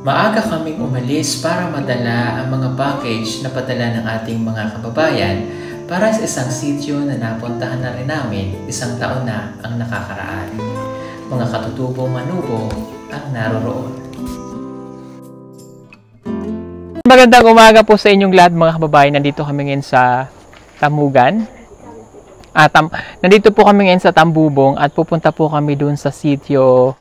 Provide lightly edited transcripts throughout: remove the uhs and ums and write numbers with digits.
Maaga kaming umalis para madala ang mga package na padala ng ating mga kababayan para sa isang sitio na napuntahan na rin namin isang taon na ang nakakaraan. Mga katutubong manubo ang naroroon. Magandang umaga po sa inyong lahat mga kababayan. Nandito kami ngayon sa Tamugan. Nandito po kami ngayon sa Tambubong at pupunta po kami dun sa sitio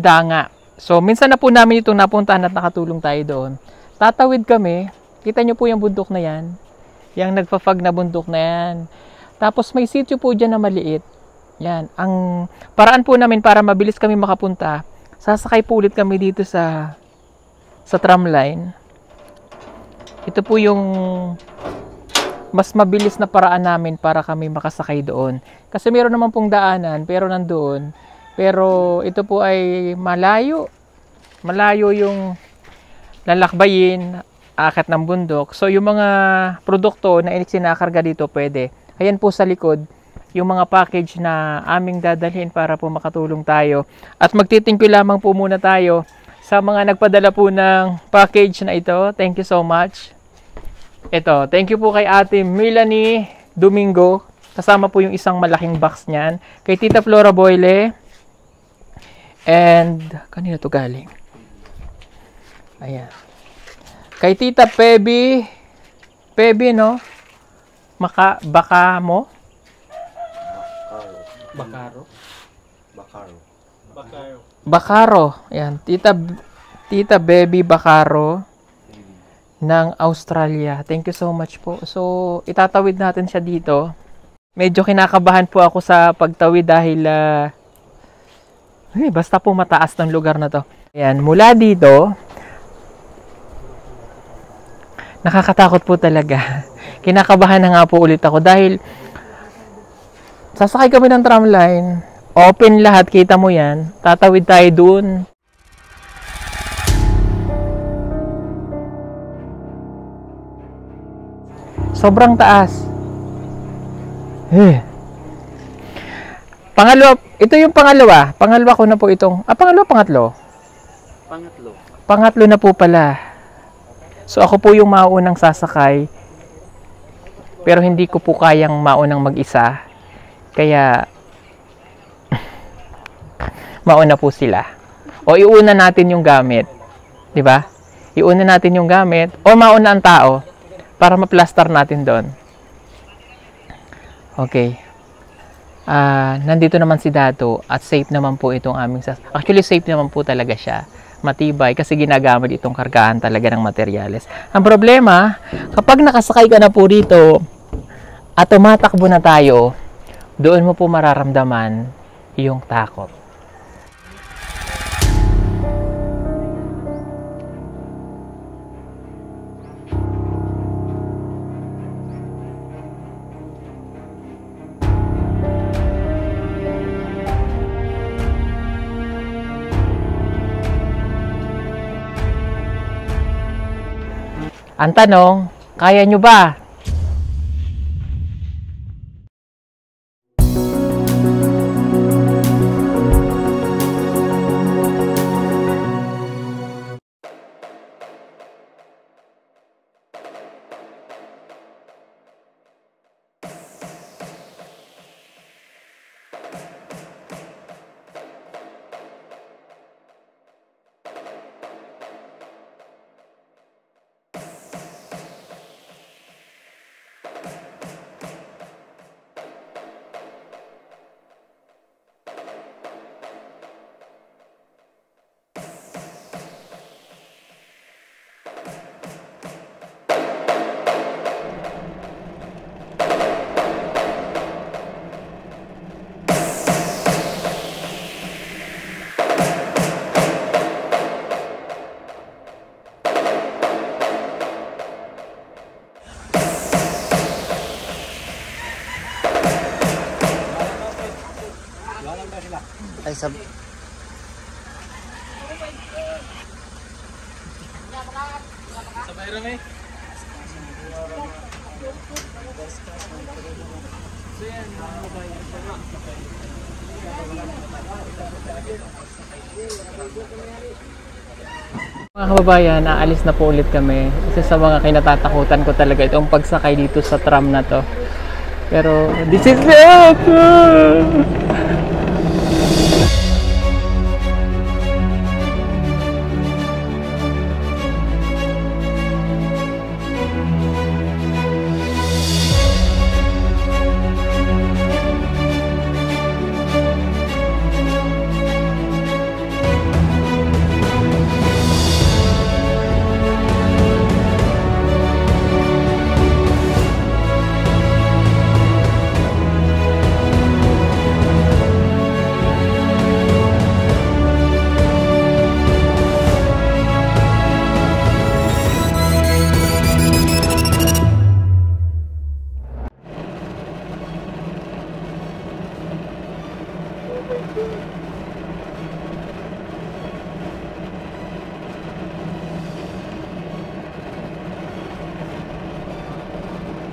Danga. So, minsan na po namin itong napuntahan at nakatulong tayo doon. Tatawid kami. Kita nyo po yung bundok na yan. Yung nagpa-fog na bundok na yan. Tapos may sitio po dyan na maliit. Yan. Ang paraan po namin para mabilis kami makapunta, sasakay po ulit kami dito sa tramline. Ito po yung mas mabilis na paraan namin para kami makasakay doon. Kasi meron naman pong daanan, pero nandoon. Pero ito po ay malayo. Malayo yung lalakbayin, akit ng bundok. So yung mga produkto na sinakarga dito pwede. Ayan po sa likod, yung mga package na aming dadalhin para po makatulong tayo. At magtitingko lamang po muna tayo sa mga nagpadala po ng package na ito. Thank you so much. Ito, thank you po kay Ate Melanie Domingo. Kasama po yung isang malaking box niyan. Kay Tita Flora Boyle. And, kanina to galing? Ayan. Kay Tita Pebi, no? Baka mo? Bakaro. Ayan. Tita Baby Bakaro ng Australia. Thank you so much po. So, itatawid natin siya dito. Medyo kinakabahan po ako sa pagtawid dahil basta po mataas ng lugar na to. Ayan, mula dito, nakakatakot po talaga. Kinakabahan na nga po ulit ako dahil sasakay kami ng tramline, open lahat, kita mo yan, tatawid tayo dun. Sobrang taas. Pangalawa, ito yung pangalawa. Pangalawa ko na po itong, pangatlo? Pangatlo na po pala. So ako po yung maunang sasakay. Pero hindi ko po kayang maunang mag-isa. Kaya, mauna po sila. O iuna natin yung gamit. Diba? Iuna natin yung gamit. O mauna ang tao. Para ma-plaster natin doon. Okay. Nandito naman si Dato at safe naman po itong aming actually safe naman po talaga siya, matibay kasi ginagamit itong kargahan talaga ng materyales. Ang problema, kapag nakasakay ka na po dito at tumatakbo na tayo, doon mo po mararamdaman yung takot. Ang tanong, kaya nyo ba? Ay, sabay rami. So yan, mga bayan. Mga kababayan, aalis na po ulit kami. Isa sa mga kinatatakutan ko talaga itong pagsakay dito sa tram na to. Pero this is it!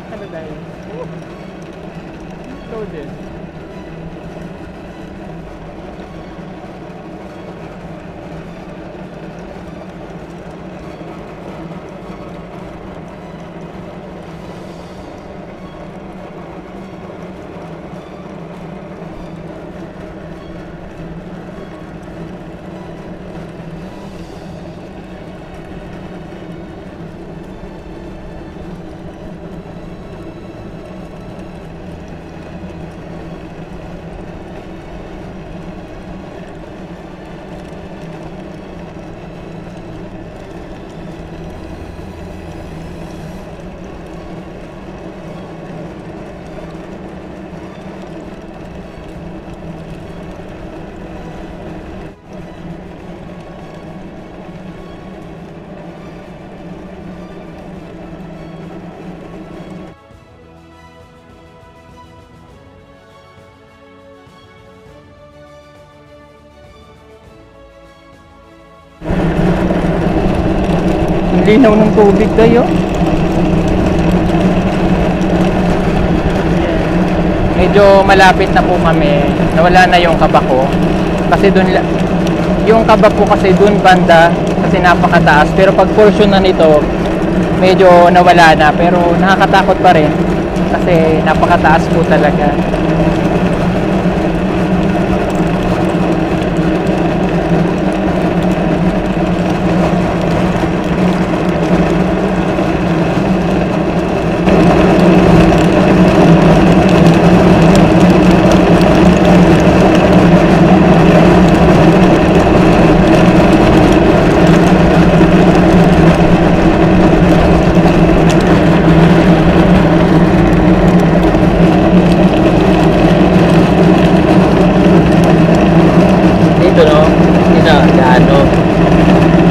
Ano dahil? Loaded. Linaw ng tubig tayo. Medyo malapit na po kami. Nawala na yung kaba ko. Kasi dun, yung kaba po kasi dun banda, kasi napakataas. Pero pag portion na nito, medyo nawala na. Pero nakakatakot pa rin. Kasi napakataas po talaga.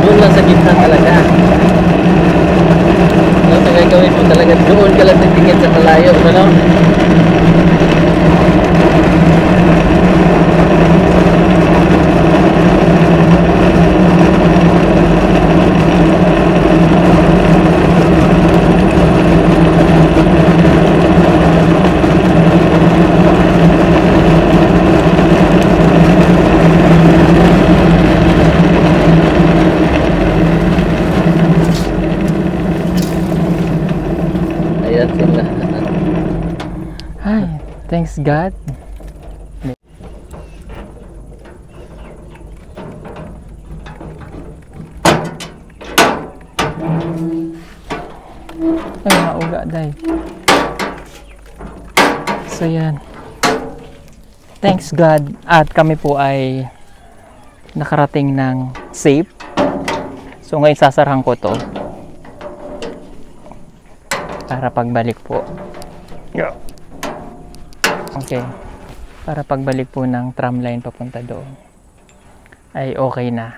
Doon lang sa gitna talaga. No, gagawin mo talaga doon ka lang titingin sa malayo, ano? Ay, thanks God. Ay, mauga dahil. So yan. Thanks God at kami po ay nakarating ng safe. So ngayon sasarahan ko to para pagbalik po. Okay. Para pagbalik po ng tramline papunta doon ay okay na.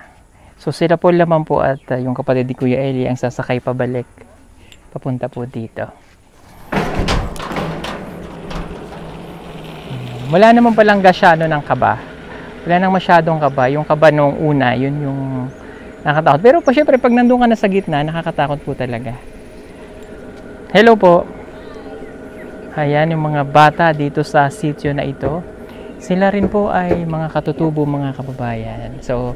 So sila po lamang po at yung kapatid ni Kuya Eli ang sasakay pabalik papunta po dito. Wala naman palang gasyano ng kaba. Wala nang masyadong kaba. Yung kaba nung una, yun yung nakakatakot. Pero po syempre pag nandun ka na sa gitna, nakakatakot po talaga. Hello po. Ayan yung mga bata dito sa sitio na ito. Sila rin po ay mga katutubo, mga kababayan. So,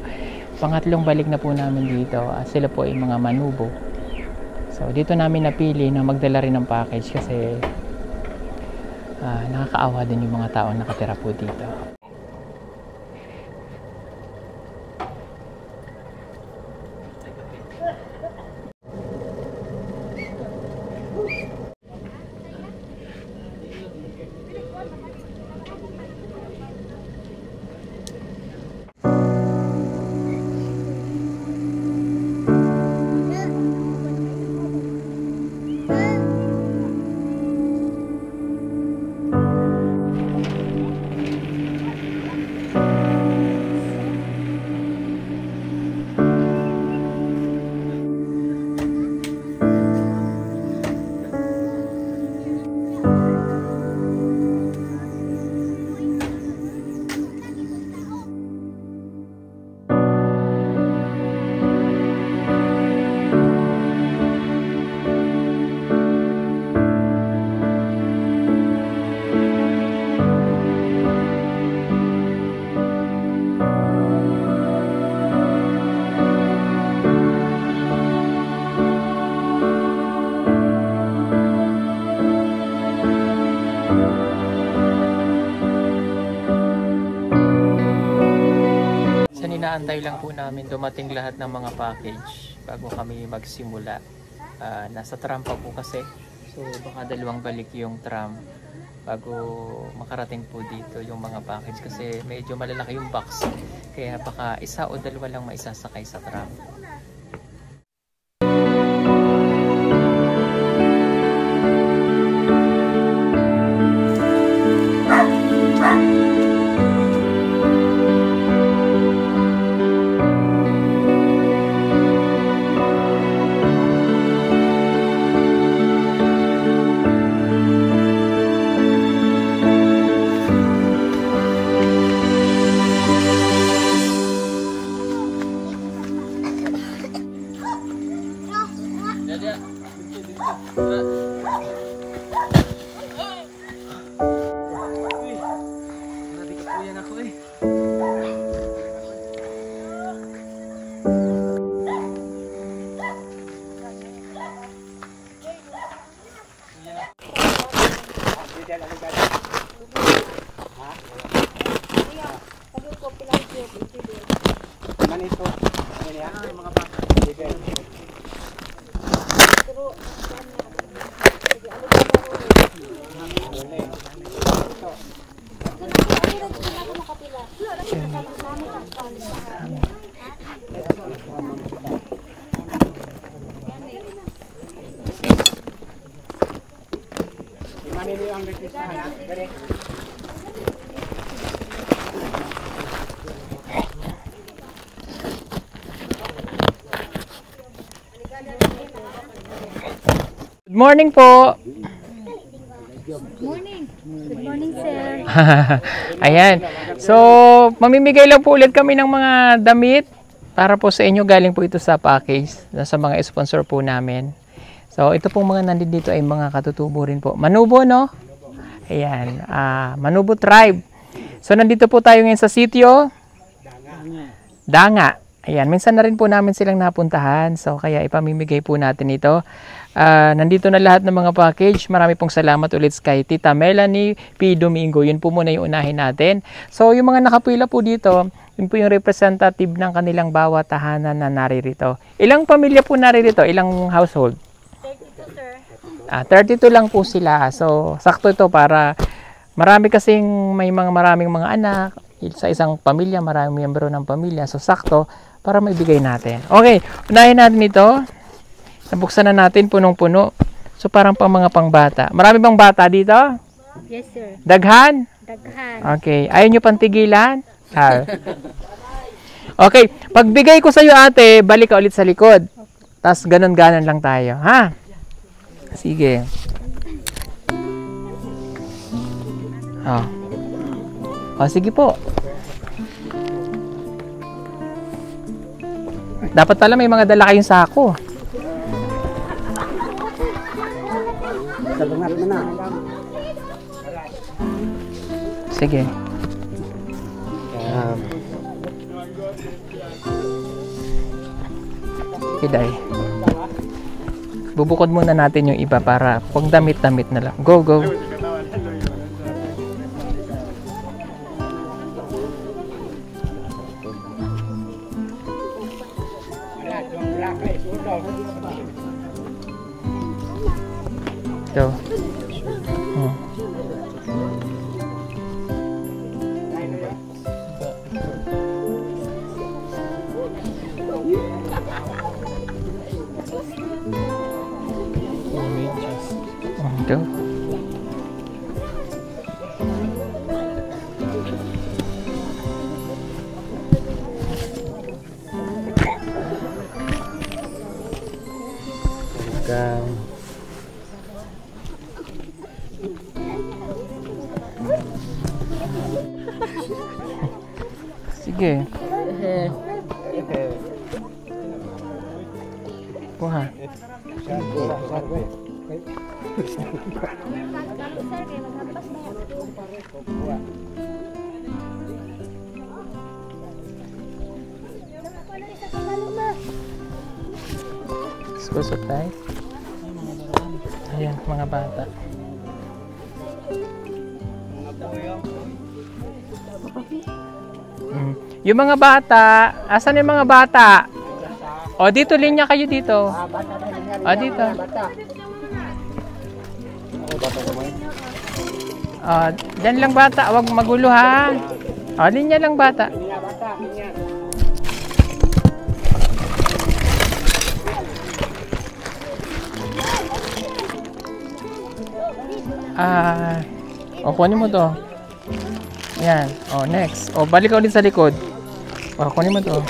Pangatlong balik na po namin dito. Sila po ay mga manubo. So dito namin napili na magdala rin ng package kasi nakakaawa din yung mga tao nakatira po dito. Inaantay lang po namin dumating lahat ng mga package bago kami magsimula. Nasa tram pa po kasi, so baka dalawang balik yung tram bago makarating po dito yung mga package kasi medyo malalaki yung box, kaya baka isa o dalawa lang maisasakay sa tram. Good morning po. Morning. Good morning, sir. Ayan. So, mamimigay lang po ulit kami ng mga damit para po sa inyo. Galing po ito sa package sa mga sponsor po namin. So, ito pong mga nandito ay mga katutubo rin po. Manubo, no? Ayan. Manubo tribe. So, nandito po tayo ngayon sa sitio Danga. Ayan. Minsan na rin po namin silang napuntahan. So, kaya ipamimigay po natin ito. Nandito na lahat ng mga package. Marami pong salamat ulit kay Tita Melanie P. Domingo. Yun po muna yung unahin natin. So, yung mga nakapila po dito, yun po yung representative ng kanilang bawat tahanan na naririto. Ilang pamilya po naririto? Ilang household? 32, sir. 32 lang po sila. So, sakto ito para marami kasing maraming mga anak. Sa isang pamilya, maraming miyembro ng pamilya. So, sakto para maibigay natin. Okay, unahin natin ito. Nabuksan na natin punong-puno. So, parang pang mga pangbata. Marami bang bata dito? Yes, sir. Daghan? Daghan. Okay. Ayaw nyo pantigilan? Okay. Pagbigay ko sa iyo, ate, balik ka ulit sa likod. Tapos, ganon-ganon lang tayo. Ha? Sige. Sige po. Dapat pala may mga dala kayong sako. Sige. Sige, Day. Bubukod muna natin yung iba para pag damit-damit na lang. Go, go. Go. Go. Go. Sige. Kuha. Susot tayo. Ayan, mga bata. Yung mga bata, asan yung mga bata? O, dito, linya kayo dito. O, dito. O, dyan lang bata, huwag magulo ha. O, linya lang bata. O, kunin mo to. Yan. O, next. O, balik ka ulit sa likod. O, kunin mo to.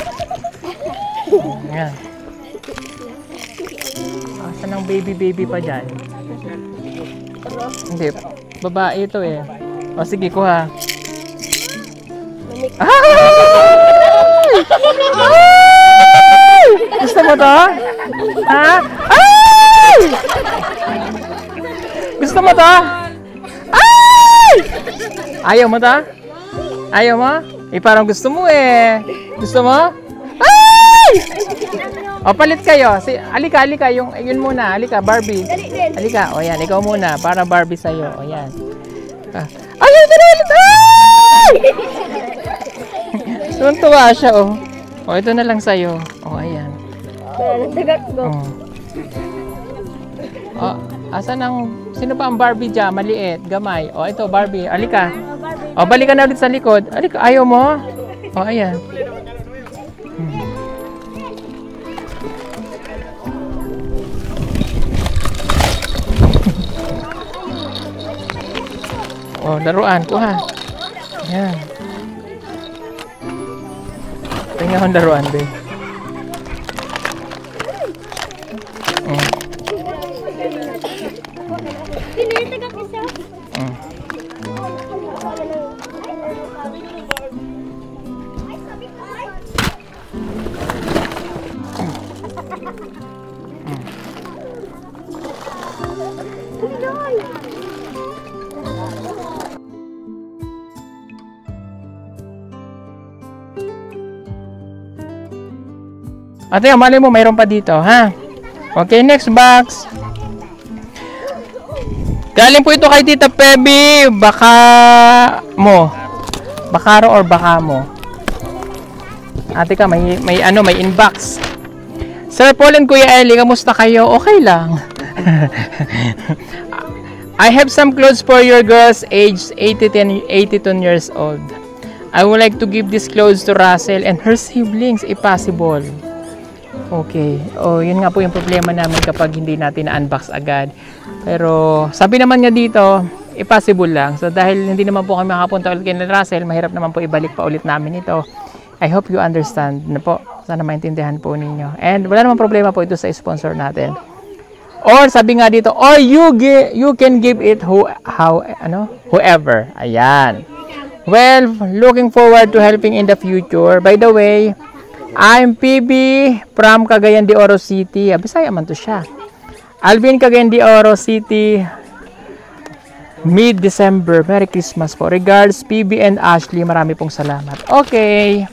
Yan. Asan ang baby pa dyan? Hindi. Babae ito eh. O, sige, kuha. Ay! Ay! Gusto mo to? Ha? Ay! Gusto mo to? Ay! Ayaw mo to? Ayaw mo? Eh, parang gusto mo eh. Gusto mo? Ay! O, palit kayo. Alika. Yun muna. Alika, Barbie. Alika. O, yan. Ikaw muna. Para Barbie sa'yo. O, yan. Ayaw! Ulit! Ay! Tuntua siya, oh. O, ito na lang sa'yo. O, ayan. O, asan ang... Sino pa ang Barbie dyan? Maliit, gamay. O, ito, Barbie. Alika. O, balikan na ulit sa likod. Alika, ayaw mo? O, ayan. O, laruan. Kuha. Ayan. Tingnan akong laruan, babe. Ate, mali mo, mayroon pa dito, ha? Okay, next box. Galing po ito kay Tita Pebby. Baka mo. Bakaro or baka mo. Ate ka, may inbox. Sir Paul and Kuya Eli, kamusta kayo? Okay lang. I have some clothes for your girls aged 82 years old. I would like to give these clothes to Russell and her siblings if possible. Okay. O, yun nga po yung problema namin kapag hindi natin na-unbox agad. Pero, sabi naman niya dito, possible lang. So, dahil hindi naman po kami makapunta ulit kay Russell, mahirap naman po ibalik pa ulit namin ito. I hope you understand na po. Sana maintindihan po ninyo. And, wala naman problema po ito sa sponsor natin. Or, sabi nga dito, or you can give it whoever. Ayan. Well, looking forward to helping in the future. By the way, I'm PB from Cagayan de Oro City. Bisaya man to siya. Alvin, Cagayan de Oro City. Mid-December. Merry Christmas po. Regards, PB and Ashley. Marami pong salamat. Okay.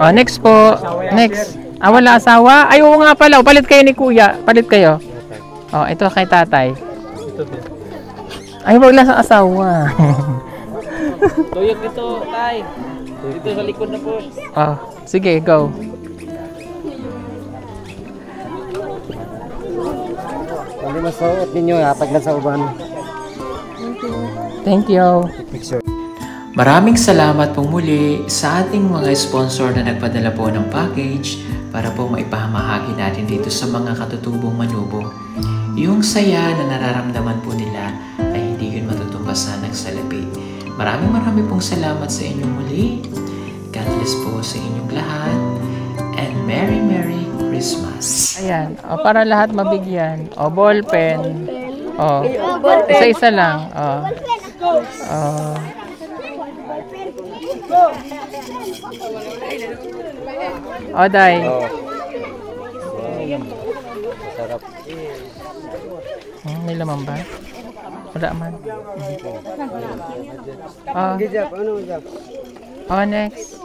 Oh, next po. Next. Ah, wala asawa? Ay, oo nga pala. Palit kayo ni kuya. Palit kayo. Oh, ito kay tatay. Ay, wag lang sa asawa. Tuyok dito, tay. Dito sa likod na po. Oh, sige, go. Hindi masuot ninyo, hatag lang sa uban. Thank you. Maraming salamat pong muli sa ating mga sponsor na nagpadala po ng package para po maipahamahagi natin dito sa mga katutubong manubo. Yung saya na nararamdaman po nila ay hindi yun matutumbasan ng salapi. Maraming pong salamat sa inyong muli. God bless po sa inyong lahat. And Merry Christmas. Ayan. O, para lahat mabigyan. O, ballpen. O, isa-isa lang. O. O, Day. Sarap. May laman ba? Wala man. O, next.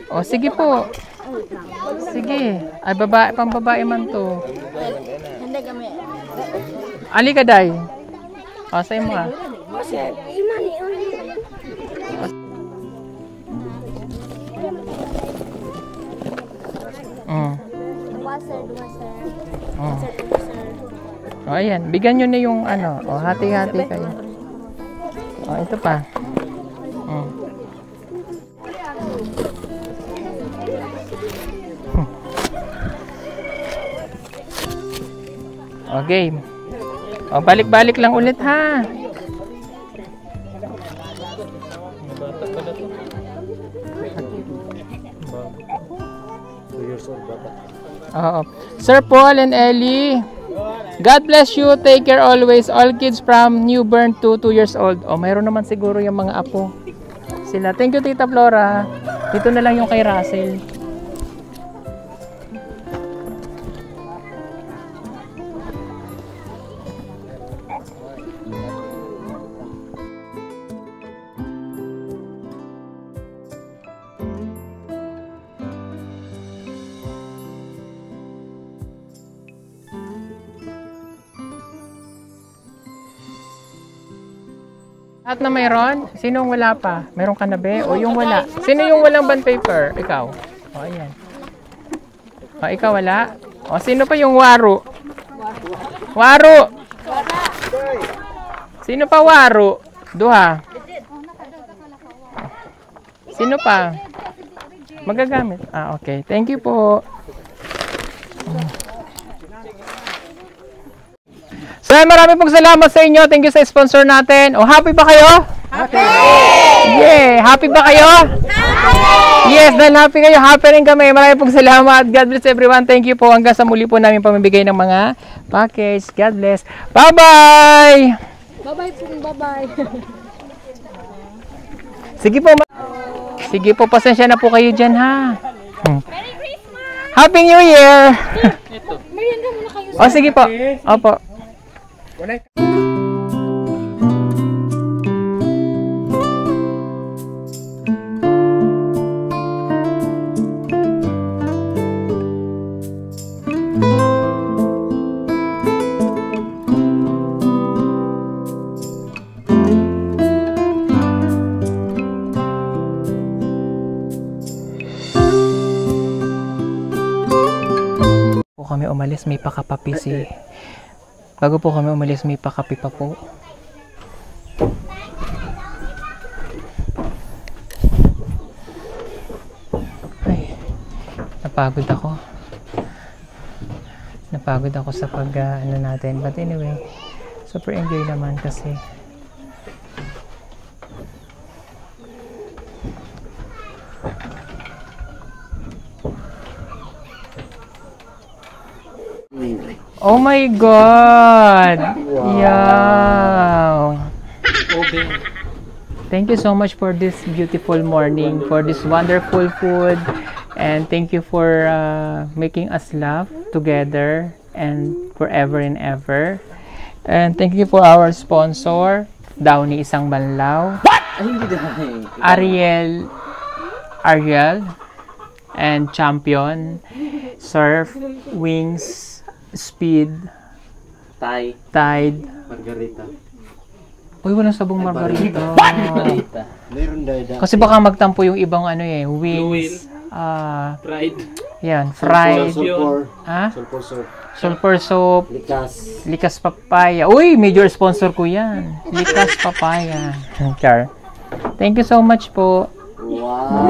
O, sige po. Sige. Ay, pang babae man to. Ali ka, Day. O, sa'yo mo ka. O, ayan. Bigyan nyo na yung ano. O, hati-hati kayo. O, ito pa. O, game. O, balik-balik lang ulit, ha? Oo. Sir Paul and Ellie, God bless you. Take care always. All kids from newborn to 2 years old. O, mayroon naman siguro yung mga apo. Sila. Thank you, Tita Flora. Dito na lang yung kay Russell. At na mayroon? Sinong wala pa? Meron ka na ba? O yung wala? Sino yung walang bond paper? Ikaw. O, ayan. O, ikaw wala? O, sino pa yung waro? Waro! Sino pa waro? Duha. Sino pa? Magagamit. Ah, okay. Thank you po. So, marami pong salamat sa inyo. Thank you sa sponsor natin. O, happy ba kayo? Happy! Yeah! Happy ba kayo? Happy! Yes, dahil happy kayo, happy rin kami. Marami pong salamat. God bless everyone. Thank you po. Hanggang sa muli po namin pamibigay ng mga package. God bless. Bye-bye! Bye-bye po. Bye-bye. Sige po. Sige po, pasensya na po kayo dyan, ha? Merry Christmas! Happy New Year! Merienda muna kayo. O, sige po. Opo. Kami umalis, may pakapapi si... Bago po kami umalis, may pakapi pa po. Ay, napagod ako. Napagod ako sa ano natin. But anyway, super enjoy naman kasi. Oh my God! Wow! Thank you so much for this beautiful morning, for this wonderful food, and thank you for making us laugh together and forever and ever. And thank you for our sponsor, Downy Isang Banlaw. Ay, hindi dahil. Ariel, and Champion, Surf, Wings, Speed, Tay. Tide. Margarita. Uy, walang sabong margarita. Marita. Meron dahil. Kasi baka magtampo yung ibang ano eh, Blue Wings. Pride. Yan, fried. Sulfur. Ha? Sulfur soup. Sulfur soap, Likas. Likas papaya. Uy, major sponsor ko yan. Likas papaya. Char. Thank you so much po. Wow.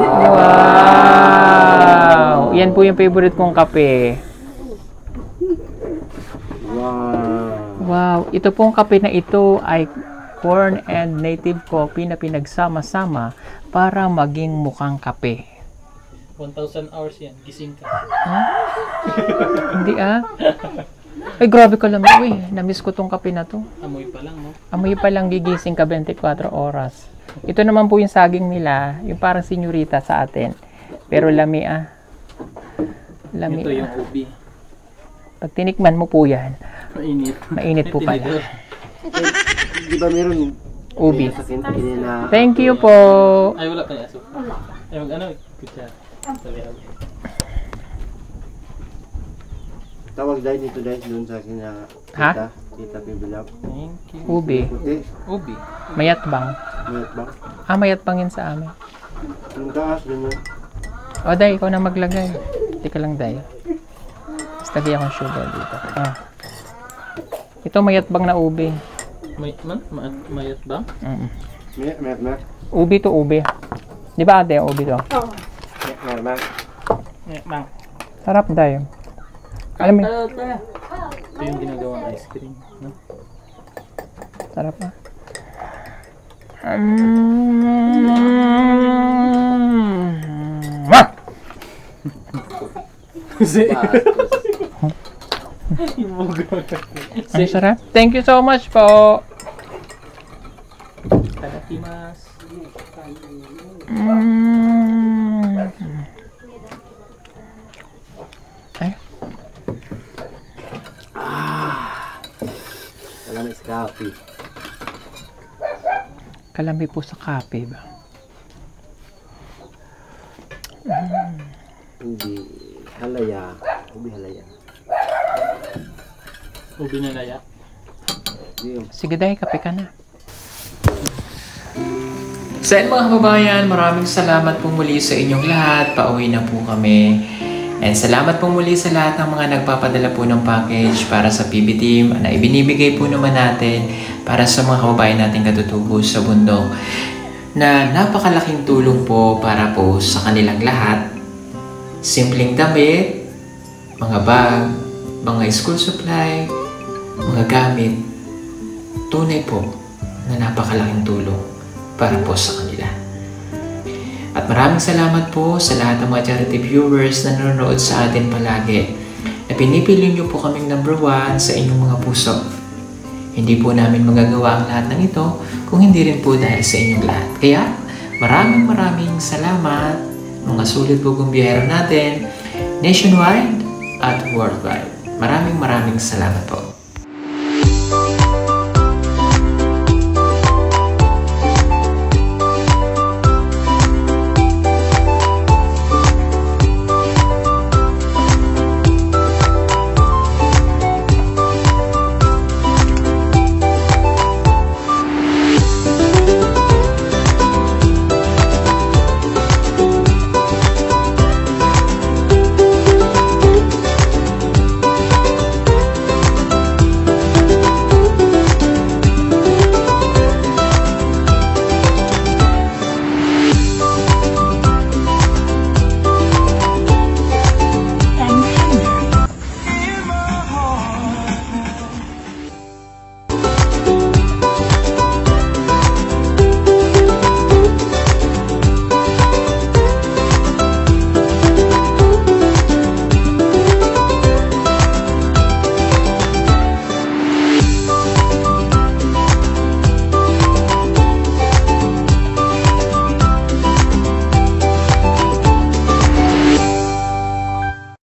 Wow! Yan po yung favorite kong kape. Wow. Wow! Ito pong kape na ito ay corn and native coffee na pinagsama-sama para maging mukhang kape. 1,000 hours yan. Gising ka. Hindi ah. Ay, grabe ka lang. Uy, namiss ko tong kape na to. Amoy pa lang, no? Amoy pa lang gigising ka 24 oras. Ito naman po yung saging nila, yung parang senyorita sa atin. Pero lami ah. Lami Ito yung ah. ubi. Pag tinikman mo po yan, Mainit. mainit po pala. Tinidor. Di ba meron Ubi. sa kintin na Thank you po. Ay, wala pa yung aso. Ay, ano? Kutsara. Sabi ako. tawag dahil dito dahil doon sa akin na Ha? Kita Pibilap. Thank you. Ubi. Puti. Ubi. Mayatbang. Mayat ba? Ah, mayatbang yun sa amin. Yung taas doon yun. O, Day, ikaw na maglagay. Tika lang, Day. Basta lagay akong sugar dito. Ah. Ito, mayatbang na ubi. Mayat ba? Mayat. Ubi to ubi. Di ba ate, ubi to? Mayat. Mang. Sarap, Day. Alam mo, Ito yung ginagawang ice cream. No? sarap ah. Ang sarap. Thank you so much po. Tadakimasu. Ay, Wala na iskapi. kalambi po sa kape ba? Hindi. Halaya. Ubi halaya. Ubi na laya. Hindi. Sige Day, kape ka na. Sa inyo mga kababayan, maraming salamat po muli sa inyong lahat. Pauwi na po kami. And salamat po muli sa lahat ng mga nagpapadala po ng package para sa PB Team na ibinibigay po naman natin para sa mga kababayan nating katutubos sa bundok na napakalaking tulong po para po sa kanilang lahat. Simpleng damit, mga bag, mga school supply, mga gamit, tunay po na napakalaking tulong para po sa kanila. At maraming salamat po sa lahat ng mga charity viewers na nanonood sa atin palagi na pinipili niyo po kaming number 1 sa inyong mga puso. Hindi po namin magagawa ang lahat ng ito kung hindi rin po dahil sa inyong lahat. Kaya maraming salamat mga sulit pugong biyahero natin nationwide at worldwide. Maraming salamat po.